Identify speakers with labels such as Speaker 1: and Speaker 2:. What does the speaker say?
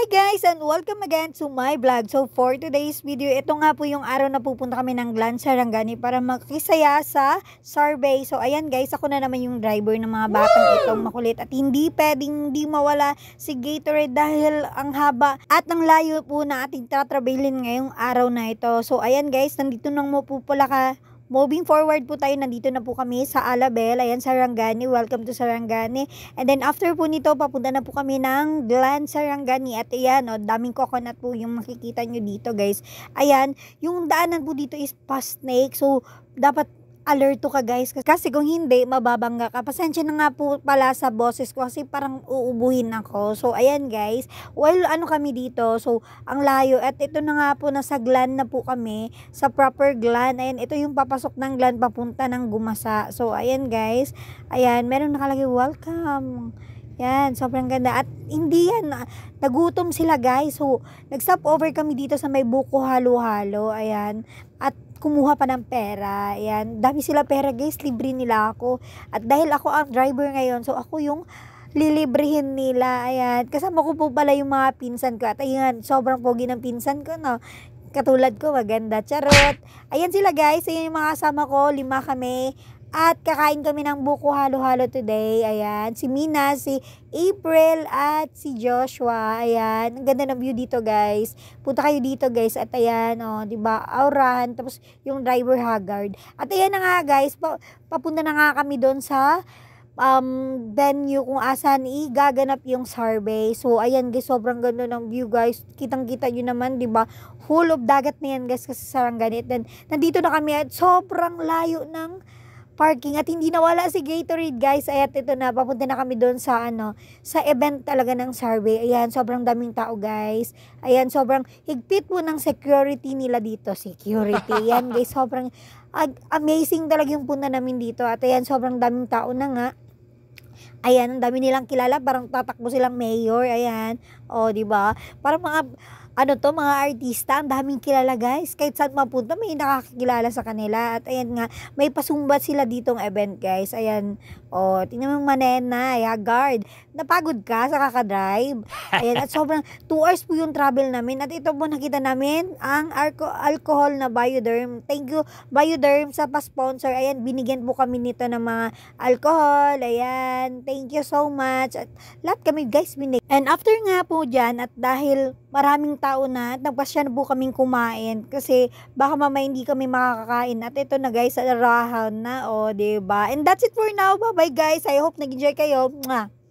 Speaker 1: Hi guys and welcome again to my vlog. So for today's video, ito nga po yung araw na pupunta kami ng Glan Sarangani para makisaya sa survey. So ayan guys, ako na naman yung driver ng mga batang itong makulit at hindi pwedeng hindi mawala si Gatorade dahil ang haba at ang layo po na ating tatrabailin ngayong araw na ito. So ayan guys, nandito nang mapupula ka. Moving forward po tayo, nandito na po kami sa Alabel, ayan, Sarangani. Welcome to Sarangani. And then after po nito, papunta na po kami ng Glan Sarangani. At ayan, daming coconut po yung makikita nyo dito guys. Ayan, yung daanan po dito is past snake. So, dapat alerto ka guys. Kasi kung hindi, mababangga ka. Pasensya na nga po pala sa boses ko kasi parang uubuhin ako. So, ayan guys. Well, ano kami dito? So, ang layo. At ito na nga po, nasa Glan na po kami. Sa proper Glan. Ayan, ito yung papasok ng Glan papunta ng Gumasa. So, ayan guys. Ayan, meron nakalagay, welcome. Yan, sobrang ganda. At hindi yan, nagutom sila guys. So, nag-stop over kami dito sa may buko halo-halo. Ayan. At kumuha pa ng pera. Ayan. Dami sila pera guys. Libre nila ako. At dahil ako ang driver ngayon, so ako yung lilibrihin nila. Ayan. Kasama ko po pala yung mga pinsan ko. At ayan, sobrang pogi ng pinsan ko, no? Katulad ko, maganda. Charot. Ayan sila guys. Ayan yung mga kasama ko. 5 kami. At kakain kami ng buko halo-halo today. Ayan. Si Mina, si April, at si Joshua. Ayan. Ang ganda ng view dito, guys. Punta kayo dito, guys. At ayan, diba? Aurahan. Tapos yung driver Haggard. At ayan na nga, guys. Papunta na nga kami doon sa venue kung asan igaganap yung survey. So, ayan, guys. Sobrang ganda ng view, guys. Kitang-kita nyo naman, diba? Full of dagat na yan, guys. Kasi Sarangani. Then, nandito na kami at sobrang layo ng parking at hindi nawala si Gatorade guys. Ayan, ito na, papunta na kami doon sa sa event talaga ng survey. Ayan, sobrang daming tao guys. Ayan, sobrang higpit po ng security nila dito. Security, ayan guys, sobrang amazing talaga yung punta namin dito. At ayan, sobrang daming tao na nga. Ayan, ang dami nilang kilala, parang tatakbo silang mayor. Ayan, di ba? Parang mga artista, ang daming kilala guys. Kahit saan mapunta, may nakakilala sa kanila. At ayan nga, may pasumbat sila ditong event guys. Ayan, tingnan mo yung manena, guard. Napagod ka sa kakadrive. Ayan, at sobrang 2 hours po yung travel namin. At ito po nakita namin, ang alcohol na Bioderm. Thank you, Bioderm, sa pa-sponsor. Ayan, binigyan po kami nito ng mga alcohol. Ayan, thank you so much. At lahat kami guys binigyan. And after nga po dyan, at dahil maraming tao na, nagpasya na po kaming kumain kasi baka mamaya hindi kami makakakain. At ito na guys, arahan na, diba? And that's it for now. Bye bye guys. I hope nag-enjoy kayo. Mwah!